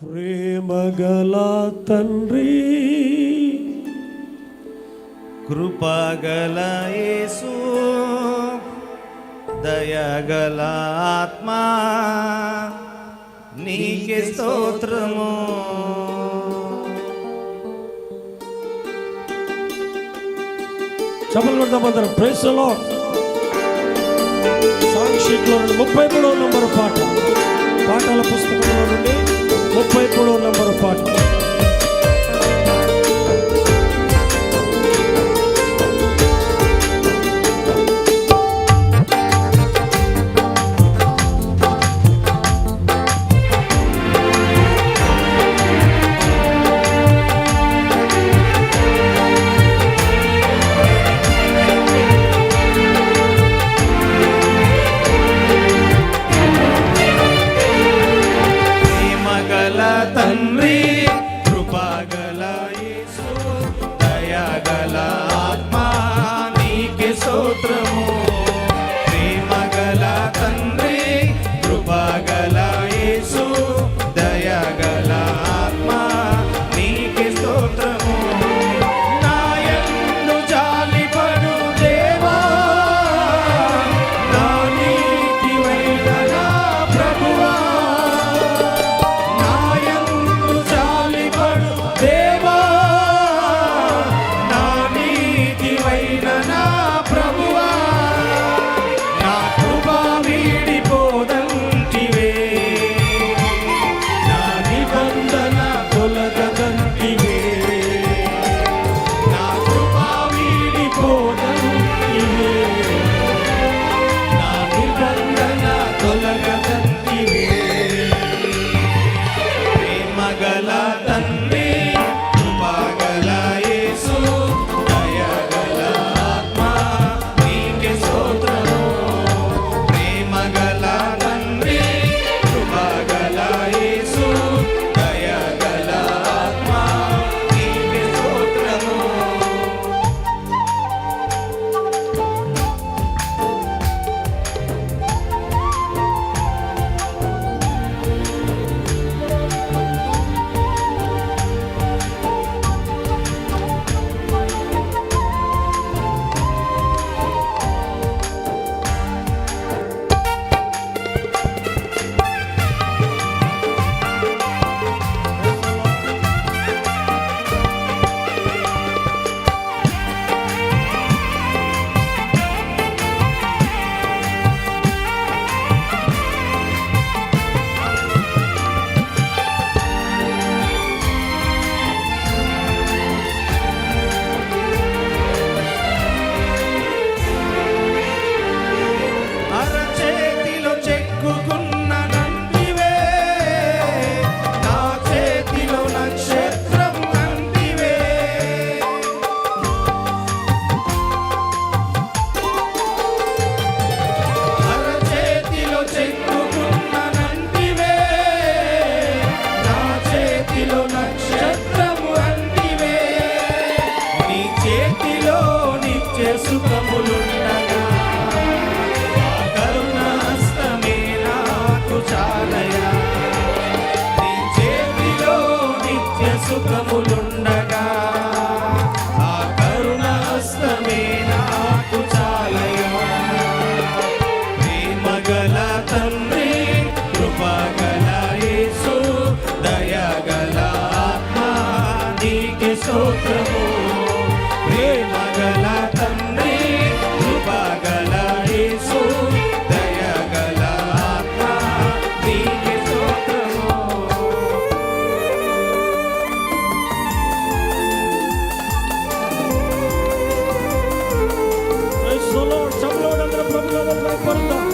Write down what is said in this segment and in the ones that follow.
ప్రేమగల తండ్రి, కృపగల యేసు, దయగల ఆత్మా, నీకే స్తోత్రము. చప్పట్లు కొడదాం అందరం. Praise the lord. సాంగ్ షీట్లో 33వ నంబరు పాటల పుస్తకంలో నుండి 33వ నంబరు పాట. తండ్రి, కృపగల యేసు, దయగల ఆత్మా, నీకే స్తోత్రము. ప్రేమగల తండ్రి, కృపగల యేసు, దయగల ఆత్మా, నీకే స్తోత్రము. నాయందు జాలిపడు దేవా, నా నీతివైన నా ప్రభువా, సుఖములుండగా కరుణ హస్తమే నాకు చాలయా. నీ చేతిలో నిత్య సుఖములుండగా ఆ కరుణ హస్తమే నాకు చాలయా. ప్రేమగల తండ్రి, కృపగల యేసు, దయగల ఆత్మా, నీకే స్తోత్రము. ప్రేమగల తండ్రి, కృపగల యేసు, దయగల ఆత్మా, నీకే స్తోత్రము. Praise the Lord. చప్పట్లు అందరం ప్రభువును మహిమపరుద్దాం.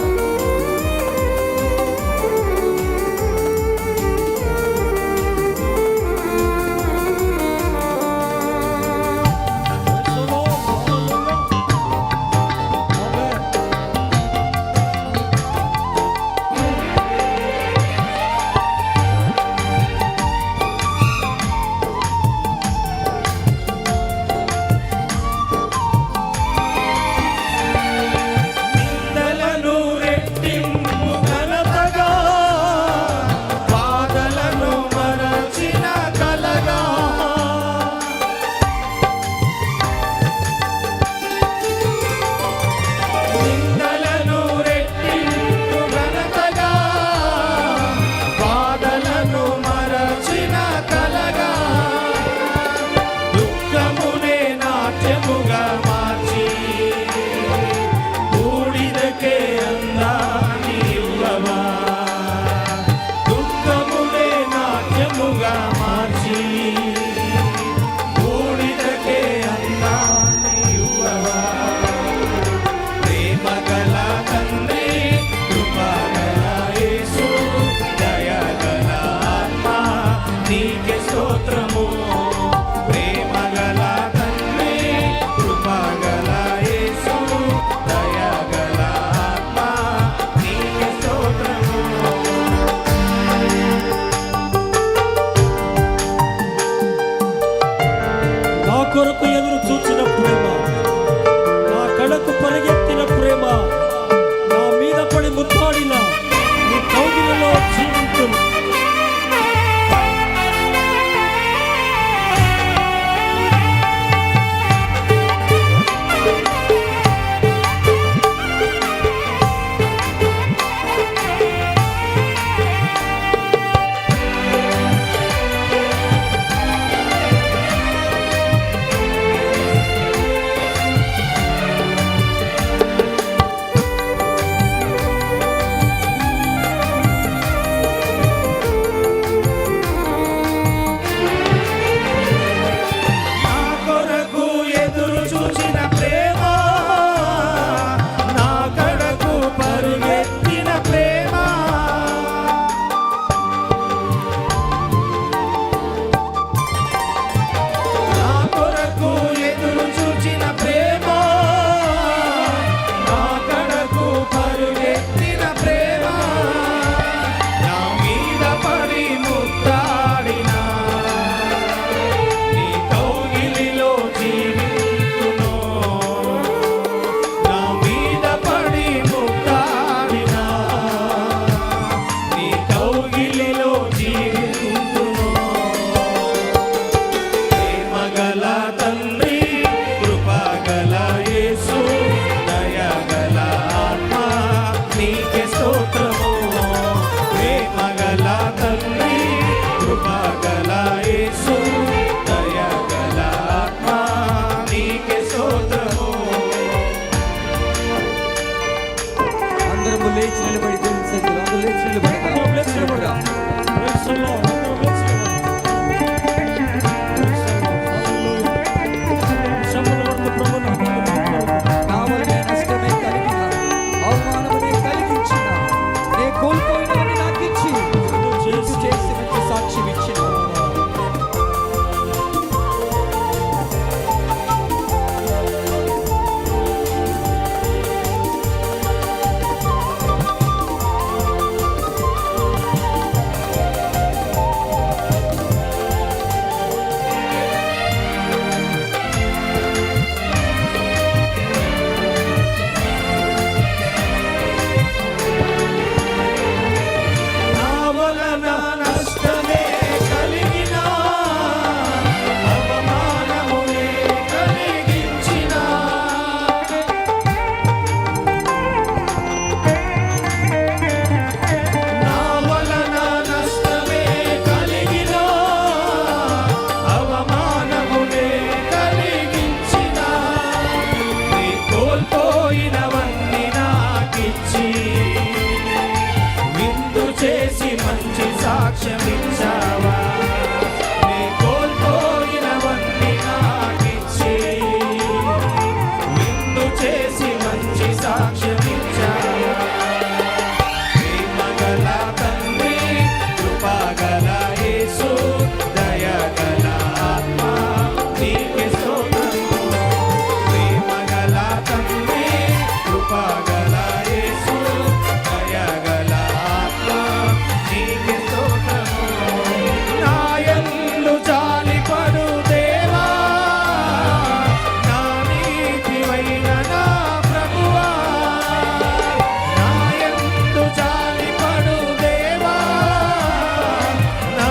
నీకే స్తోత్రము. ప్రేమగల తండ్రి కృపగల యేసు దయగల ఆత్మ నీకే స్తోత్రము. నా కొరకు ఎదురు చూచిన ప్రేమ, నా కడకు పరిగెత్తిన ప్రేమ, నా మీద పడి ముత్తాడిన నీ కౌగిలిలో జీవించును. నా కొరకు ఎదురు చూచిన ప్రేమ, నా కడకు పరిగెత్తిన ప్రేమ, నా కొరకు ఎదురు చూచిన ప్రేమ, నా కడకు పరిగెత్తిన ప్రేమ, నా మీద పడి ముద్దాడిన నీ కౌగిలిలో జీవించును. నా మీద పడి ముద్దాడిన నీ కౌగిలిలో జీవించును. ప్రేమగల తండ్రి కృపగల యేసు దయగల ఆత్మ నీకే స్తోత్రము. ప్రేమగల తండ్రి కృపగల యేసు దయగల ఆత్మ నీకే స్తోత్రము. అందరము లేచి నిలబడి దేవుని సన్నిధిలో అందరూ లేచి నిలబడతారు. అందరూ లేచి నిలబడదాం. Praise the Lord. అందరూ లేచి నిలబడదాం. Praise the Lord. Hallelujah. శబ్దాల వరకు ప్రభువుని ఆరాధిద్దాం. నా వలన నష్టమే కలిగిన, అవమానమునే కలిగించిన, నే కోల్పోయినవని నాకిచ్చి నీకు చేసి మంచి సాక్ష్యం ఇచ్చిన. నా వలన నష్టమే కలిగిన, అవమానమునే కలిగించిన, నా వలన నష్టమే కలిగిన, అవమానమునే కలిగించిన, నీ కోల్పోయినవన్నీ నాకిచ్చి విందు చేసి మంచి సాక్ష్యమిచ్చావా. నీ కోల్పోయినవన్నీ నాకిచ్చి విందు చేసి మంచి సాక్ష్యమిచ్చావా. ప్రేమగల తండ్రి కృపగల యేసు దయగల ఆత్మ నీకే స్తోత్రము. ప్రేమగల తండ్రి కృపగల యేసు దయగల ఆత్మ నీకే స్తోత్రము. నా యందు జాలిపడు దేవా, నా నీతివైన నా ప్రభువా. నా యందు జాలిపడు దేవా, నా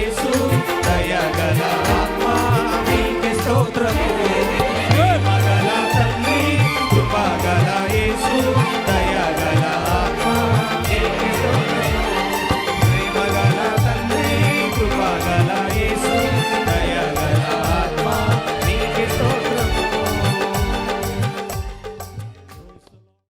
యేసు